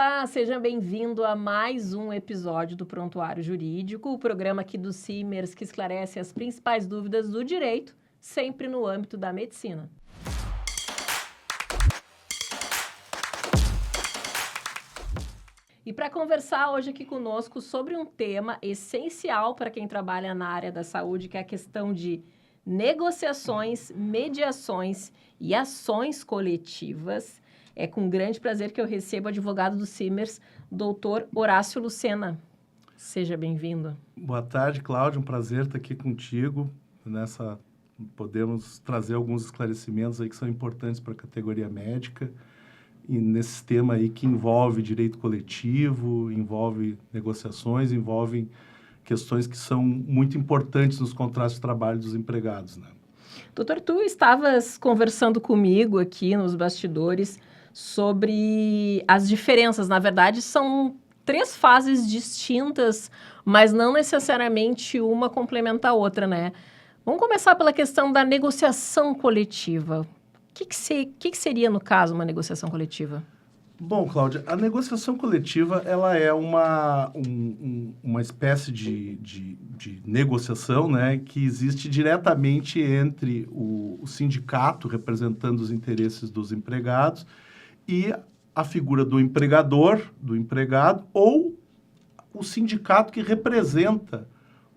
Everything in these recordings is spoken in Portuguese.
Olá, seja bem-vindo a mais um episódio do Prontuário Jurídico, o programa aqui do Simers que esclarece as principais dúvidas do direito, sempre no âmbito da medicina. E para conversar hoje aqui conosco sobre um tema essencial para quem trabalha na área da saúde, que é a questão de negociações, mediações e ações coletivas, é com grande prazer que eu recebo o advogado do Simers, doutor Horácio Lucena. Seja bem-vindo. Boa tarde, Cláudio. Um prazer estar aqui contigo. Podemos trazer alguns esclarecimentos aí que são importantes para a categoria médica e nesse tema aí que envolve direito coletivo, envolve negociações, envolve questões que são muito importantes nos contratos de trabalho dos empregados, né? Doutor, tu estavas conversando comigo aqui nos bastidores sobre as diferenças. Na verdade, são 3 fases distintas, mas não necessariamente uma complementa a outra, né? Vamos começar pela questão da negociação coletiva. O que seria, no caso, uma negociação coletiva? Bom, Cláudia, a negociação coletiva ela é uma espécie de negociação, né, que existe diretamente entre o sindicato, representando os interesses dos empregados, e a figura do empregador, do empregado, ou o sindicato que representa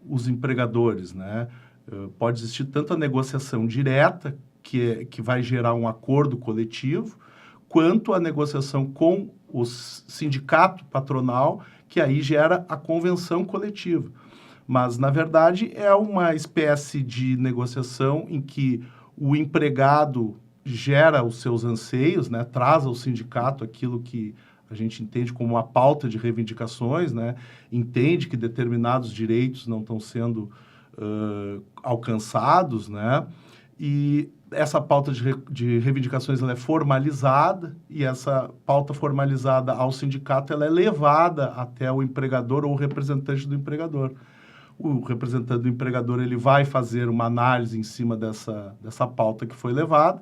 os empregadores, né? Pode existir tanto a negociação direta, que vai gerar um acordo coletivo, quanto a negociação com o sindicato patronal, que aí gera a convenção coletiva. Mas, na verdade, é uma espécie de negociação em que o empregado gera os seus anseios, né, traz ao sindicato aquilo que a gente entende como uma pauta de reivindicações, né, entende que determinados direitos não estão sendo alcançados, né, e essa pauta de reivindicações ela é formalizada e essa pauta formalizada ao sindicato ela é levada até o empregador ou o representante do empregador. O representante do empregador ele vai fazer uma análise em cima dessa pauta que foi levada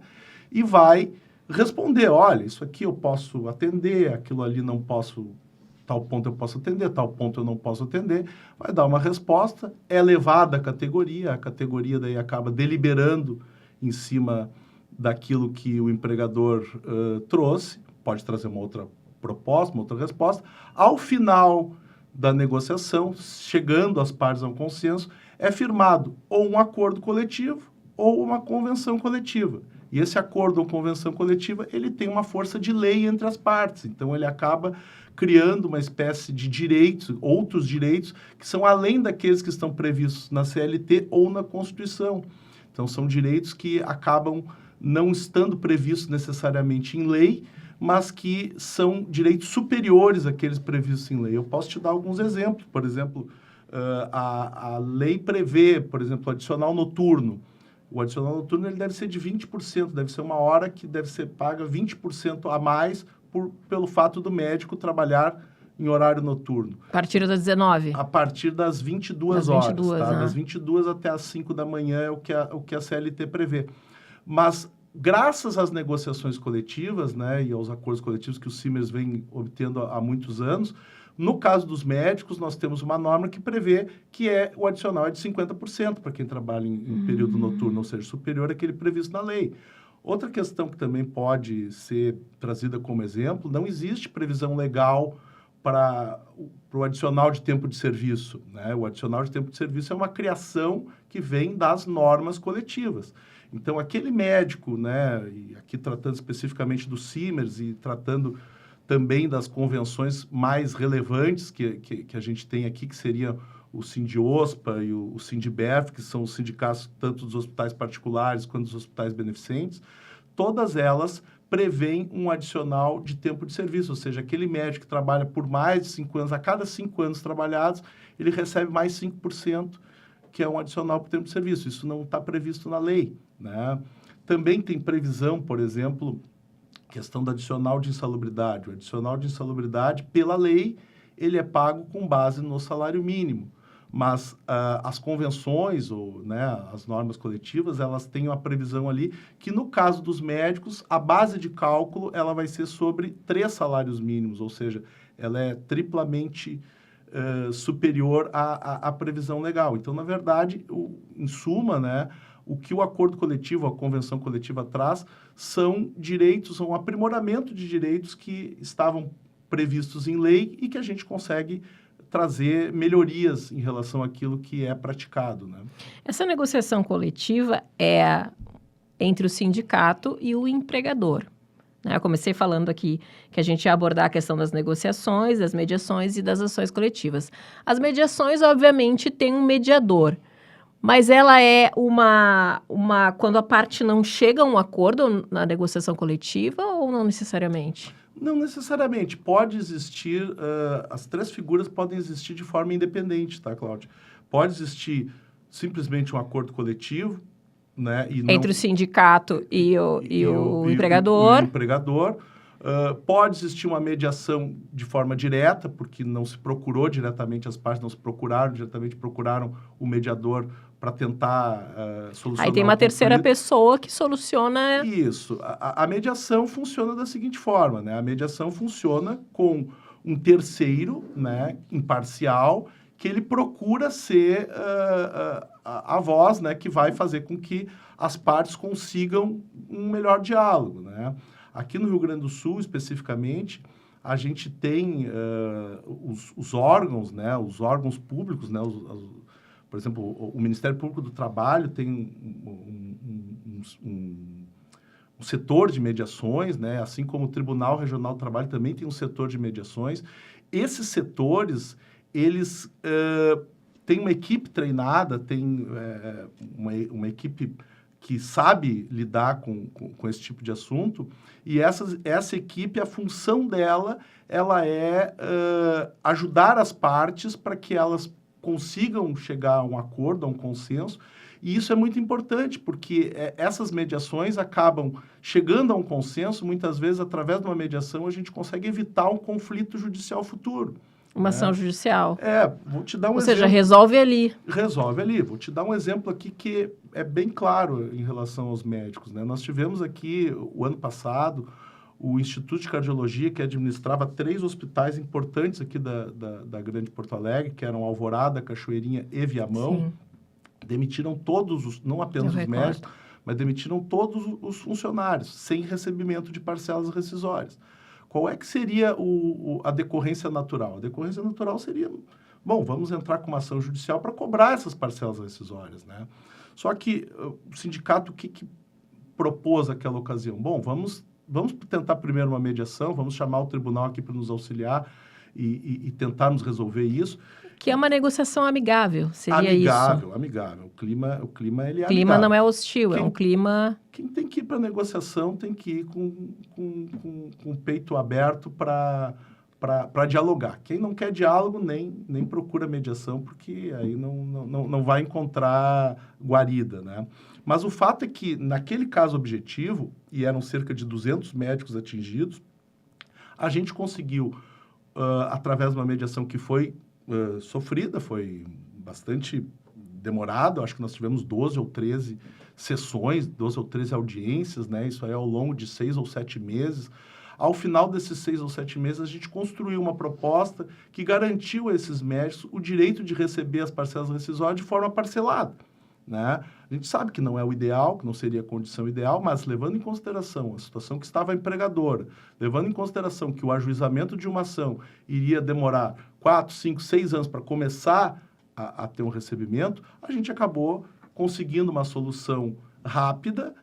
e vai responder, olha, isso aqui eu posso atender, aquilo ali não posso, tal ponto eu posso atender, tal ponto eu não posso atender, vai dar uma resposta, é levada a categoria daí acaba deliberando em cima daquilo que o empregador trouxe, pode trazer uma outra proposta, uma outra resposta. Ao final da negociação, chegando as partes a um consenso, é firmado ou um acordo coletivo ou uma convenção coletiva. E esse acordo ou convenção coletiva, ele tem uma força de lei entre as partes. Então, ele acaba criando uma espécie de direitos, outros direitos, que são além daqueles que estão previstos na CLT ou na Constituição. Então, são direitos que acabam não estando previstos necessariamente em lei, mas que são direitos superiores àqueles previstos em lei. Eu posso te dar alguns exemplos. Por exemplo, a lei prevê, por exemplo, o adicional noturno. O adicional noturno ele deve ser de 20%, deve ser uma hora que deve ser paga 20% a mais pelo fato do médico trabalhar em horário noturno. A partir das 19? A partir das 22 horas. 22, tá? né? Das 22 até as 5 da manhã é o que a CLT prevê. Mas, graças às negociações coletivas, né, e aos acordos coletivos que o Simers vem obtendo há muitos anos, no caso dos médicos, nós temos uma norma que prevê que o adicional é de 50% para quem trabalha em período noturno, ou seja, superior àquele previsto na lei. Outra questão que também pode ser trazida como exemplo, não existe previsão legal para o adicional de tempo de serviço, né? O adicional de tempo de serviço é uma criação que vem das normas coletivas. Então, aquele médico, né, e aqui tratando especificamente do Simers e tratando também das convenções mais relevantes que a gente tem aqui, que seria o Sindiospa e o Sindiberf, que são os sindicatos tanto dos hospitais particulares quanto dos hospitais beneficentes, todas elas prevêem um adicional de tempo de serviço, ou seja, aquele médico que trabalha por mais de 5 anos, a cada 5 anos trabalhados, ele recebe mais 5%, que é um adicional por tempo de serviço. Isso não está previsto na lei, né? Também tem previsão, por exemplo, questão do adicional de insalubridade. O adicional de insalubridade, pela lei, ele é pago com base no salário mínimo. Mas as convenções ou, né, as normas coletivas, elas têm uma previsão ali que, no caso dos médicos, a base de cálculo ela vai ser sobre 3 salários mínimos, ou seja, ela é triplamente superior à previsão legal. Então, na verdade, em suma, né, o que o acordo coletivo, a convenção coletiva traz, são direitos, são um aprimoramento de direitos que estavam previstos em lei e que a gente consegue trazer melhorias em relação àquilo que é praticado, né? Essa negociação coletiva é entre o sindicato e o empregador, né? Eu comecei falando aqui que a gente ia abordar a questão das negociações, das mediações e das ações coletivas. As mediações, obviamente, têm um mediador, mas ela é quando a parte não chega a um acordo na negociação coletiva ou não necessariamente? Não necessariamente. Pode existir, as 3 figuras podem existir de forma independente, tá, Cláudia? Pode existir simplesmente um acordo coletivo, né? Entre o sindicato e o empregador. O empregador. Pode existir uma mediação de forma direta, porque não se procurou diretamente, as partes não se procuraram diretamente, procuraram o mediador para tentar solucionar. Aí tem uma terceira pessoa que soluciona... Isso. A mediação funciona da seguinte forma, né? A mediação funciona com um terceiro, né, imparcial, que ele procura ser a voz, né, que vai fazer com que as partes consigam um melhor diálogo, né? Aqui no Rio Grande do Sul, especificamente, a gente tem os órgãos, né, os órgãos públicos, né, por exemplo, o Ministério Público do Trabalho tem um setor de mediações, né, assim como o Tribunal Regional do Trabalho também tem um setor de mediações. Esses setores, eles têm uma equipe treinada, tem uma equipe que sabe lidar com esse tipo de assunto, e essa equipe, a função dela, ela é ajudar as partes para que elas consigam chegar a um acordo, a um consenso, e isso é muito importante, porque essas mediações acabam chegando a um consenso, muitas vezes, através de uma mediação, a gente consegue evitar um conflito judicial futuro. Uma ação judicial. Vou te dar um exemplo. Ou seja, resolve ali. Resolve ali. Vou te dar um exemplo aqui que é bem claro em relação aos médicos, né? Nós tivemos aqui, o ano passado, o Instituto de Cardiologia, que administrava 3 hospitais importantes aqui da Grande Porto Alegre, que eram Alvorada, Cachoeirinha e Viamão. Sim. Demitiram todos, não apenas os médicos, mas demitiram todos os funcionários, sem recebimento de parcelas rescisórias. Qual é que seria a decorrência natural? A decorrência natural seria, bom, vamos entrar com uma ação judicial para cobrar essas parcelas rescisórias, né? Só que o sindicato, o que propôs naquela ocasião? Bom, vamos tentar primeiro uma mediação, vamos chamar o tribunal aqui para nos auxiliar e tentarmos resolver isso. Que é uma negociação amigável, seria isso? Amigável. O clima ele é amigável. O clima não é hostil, é um clima... Quem tem que ir para a negociação tem que ir com o peito aberto para dialogar. Quem não quer diálogo nem procura mediação, porque aí não vai encontrar guarida, né? Mas o fato é que, naquele caso objetivo, e eram cerca de 200 médicos atingidos, a gente conseguiu, através de uma mediação que foi sofrida, foi bastante demorado, acho que nós tivemos 12 ou 13 sessões, 12 ou 13 audiências, né? Isso aí ao longo de 6 ou 7 meses. Ao final desses 6 ou 7 meses, a gente construiu uma proposta que garantiu a esses médicos o direito de receber as parcelas rescisórias de forma parcelada, né? A gente sabe que não é o ideal, que não seria a condição ideal, mas levando em consideração a situação que estava a empregadora, levando em consideração que o ajuizamento de uma ação iria demorar 4, 5, 6 anos para começar a ter um recebimento, a gente acabou conseguindo uma solução rápida.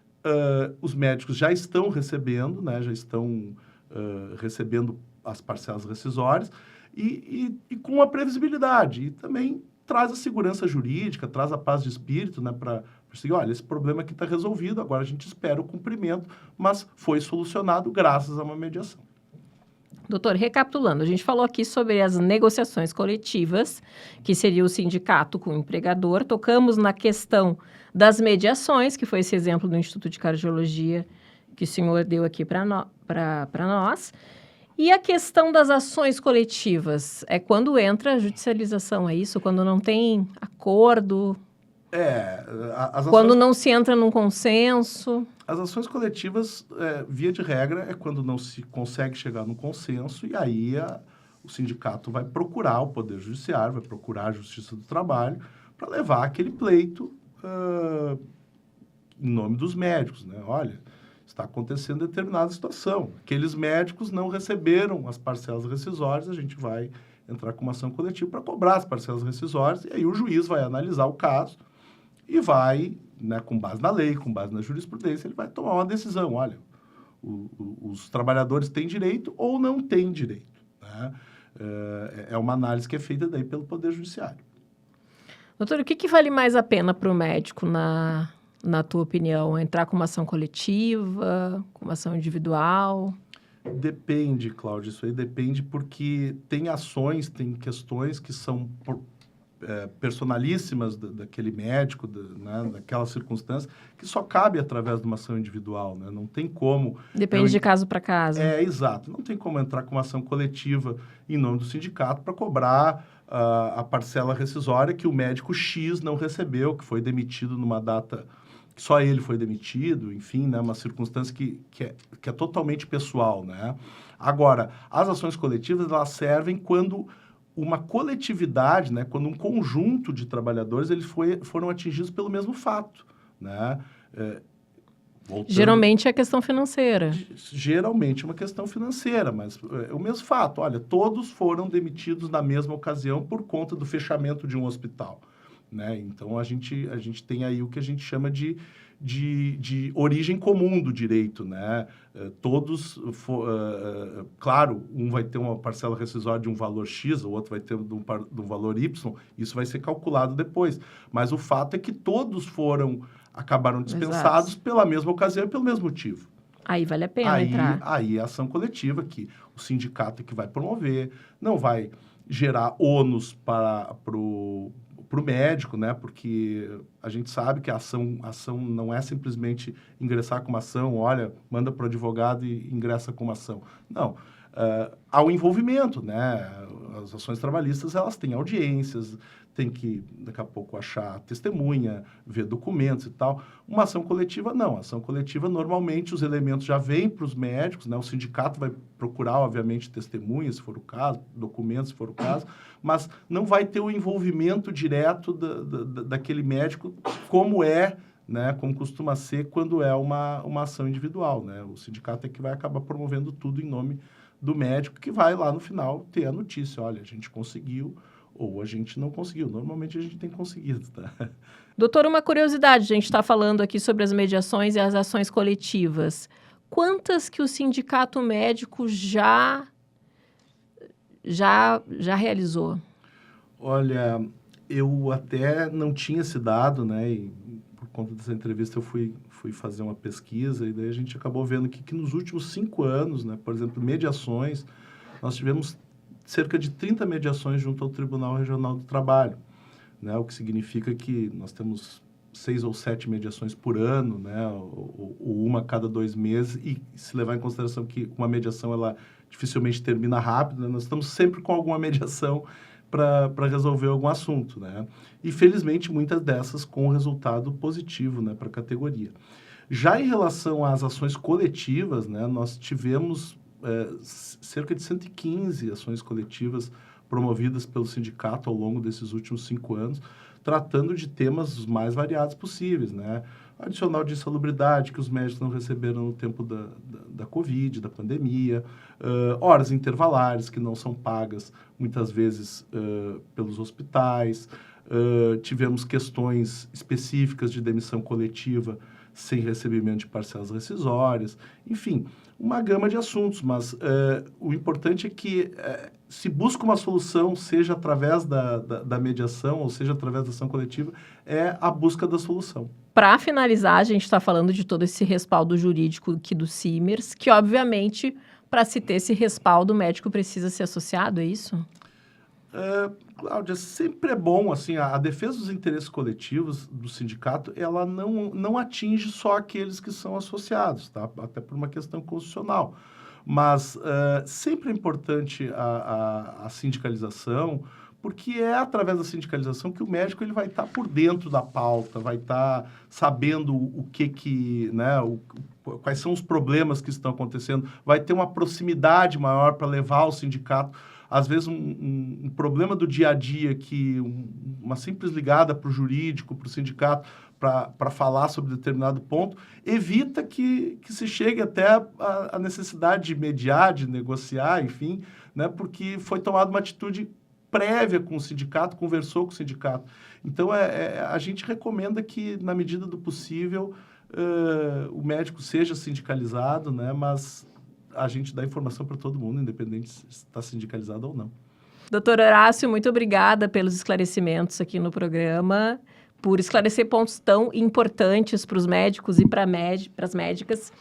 Os médicos já estão recebendo, né? Já estão recebendo as parcelas rescisórias e com uma previsibilidade. E também traz a segurança jurídica, traz a paz de espírito, né? Para seguir, olha, esse problema aqui está resolvido, agora a gente espera o cumprimento, mas foi solucionado graças a uma mediação. Doutor, recapitulando, a gente falou aqui sobre as negociações coletivas, que seria o sindicato com o empregador. Tocamos na questão das mediações, que foi esse exemplo do Instituto de Cardiologia que o senhor deu aqui para nós. E a questão das ações coletivas? É quando entra a judicialização, é isso? Quando não tem acordo? Quando não se entra num consenso? As ações coletivas, via de regra, é quando não se consegue chegar num consenso e aí o sindicato vai procurar o Poder Judiciário, vai procurar a Justiça do Trabalho para levar aquele pleito em nome dos médicos, né? Olha, está acontecendo determinada situação. Aqueles médicos não receberam as parcelas rescisórias, a gente vai entrar com uma ação coletiva para cobrar as parcelas rescisórias e aí o juiz vai analisar o caso e vai, né, com base na lei, com base na jurisprudência, ele vai tomar uma decisão. Olha, os trabalhadores têm direito ou não têm direito, né? É uma análise que é feita daí pelo Poder Judiciário. Doutor, o que vale mais a pena para o médico, na tua opinião? Entrar com uma ação coletiva, com uma ação individual? Depende, Cláudia, isso aí depende porque tem ações, tem questões que são personalíssimas daquele médico, né, daquela circunstância, que só cabe através de uma ação individual, né? Não tem como... Depende de caso para caso. Exato. Não tem como entrar com uma ação coletiva em nome do sindicato para cobrar a parcela rescisória que o médico X não recebeu, que foi demitido numa data que só ele foi demitido, enfim, né, uma circunstância que é totalmente pessoal, né? Agora, as ações coletivas, elas servem quando uma coletividade, né, quando um conjunto de trabalhadores eles foram atingidos pelo mesmo fato, né? Geralmente é questão financeira. Geralmente é uma questão financeira, mas é o mesmo fato. Olha, todos foram demitidos na mesma ocasião por conta do fechamento de um hospital, né? Então, a gente tem aí o que a gente chama de origem comum do direito, né? Claro, um vai ter uma parcela rescisória de um valor X, o outro vai ter de um valor Y, isso vai ser calculado depois. Mas o fato é que todos acabaram dispensados pela mesma ocasião e pelo mesmo motivo. Aí vale a pena entrar. Aí é a ação coletiva que o sindicato é que vai promover, não vai gerar ônus para o médico, né? Porque a gente sabe que a ação não é simplesmente ingressar com uma ação, olha, manda para o advogado e ingressa com uma ação. Não. Há o envolvimento, né? As ações trabalhistas, elas têm audiências, tem que, daqui a pouco, achar testemunha, ver documentos e tal. Uma ação coletiva, não. A ação coletiva, normalmente, os elementos já vêm para os médicos, né? O sindicato vai procurar, obviamente, testemunhas, se for o caso, documentos, se for o caso, mas não vai ter o envolvimento direto daquele médico, como né, como costuma ser quando é uma ação individual, né? O sindicato é que vai acabar promovendo tudo em nome do médico, que vai lá no final ter a notícia, olha, a gente conseguiu ou a gente não conseguiu. Normalmente a gente tem conseguido, tá? Doutor, uma curiosidade, a gente está falando aqui sobre as mediações e as ações coletivas. Quantas que o sindicato médico já realizou? Olha, eu até não tinha esse dado, né? E por conta dessa entrevista eu fui fazer uma pesquisa e daí a gente acabou vendo que nos últimos 5 anos, né? Por exemplo, mediações, nós tivemos cerca de 30 mediações junto ao Tribunal Regional do Trabalho, né? O que significa que nós temos 6 ou 7 mediações por ano, né? Ou uma a cada 2 meses, e se levar em consideração que uma mediação ela dificilmente termina rápido, né? Nós estamos sempre com alguma mediação para resolver algum assunto, né? E, felizmente, muitas dessas com resultado positivo, né, para a categoria. Já em relação às ações coletivas, né, nós tivemos cerca de 115 ações coletivas promovidas pelo sindicato ao longo desses últimos 5 anos, tratando de temas os mais variados possíveis, né? Adicional de insalubridade que os médicos não receberam no tempo da Covid, da pandemia, horas intervalares que não são pagas, muitas vezes, pelos hospitais, tivemos questões específicas de demissão coletiva sem recebimento de parcelas rescisórias, enfim, uma gama de assuntos, mas o importante é que se busca uma solução, seja através da mediação ou seja através da ação coletiva, é a busca da solução. Para finalizar, a gente está falando de todo esse respaldo jurídico aqui do CIMERS, que, obviamente, para se ter esse respaldo, o médico precisa ser associado, é isso? Cláudia, sempre é bom, assim, a defesa dos interesses coletivos do sindicato, ela não atinge só aqueles que são associados, tá? Até por uma questão constitucional. Mas sempre é importante a sindicalização, porque é através da sindicalização que o médico ele vai estar por dentro da pauta, vai estar sabendo né, quais são os problemas que estão acontecendo, vai ter uma proximidade maior para levar ao sindicato. Às vezes, um problema do dia a dia que uma simples ligada para o jurídico, para o sindicato, para falar sobre determinado ponto, evita que se chegue até a necessidade de mediar, de negociar, enfim, né, porque foi tomada uma atitude prévia com o sindicato, conversou com o sindicato. Então, a gente recomenda que, na medida do possível, o médico seja sindicalizado, né, mas a gente dá informação para todo mundo, independente se está sindicalizado ou não. Doutor Horácio, muito obrigada pelos esclarecimentos aqui no programa, por esclarecer pontos tão importantes para os médicos e para as médicas.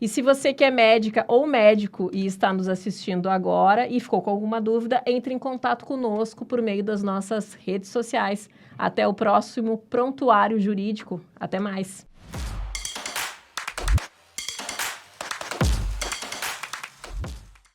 E se você que é médica ou médico e está nos assistindo agora e ficou com alguma dúvida, entre em contato conosco por meio das nossas redes sociais. Até o próximo Prontuário Jurídico. Até mais!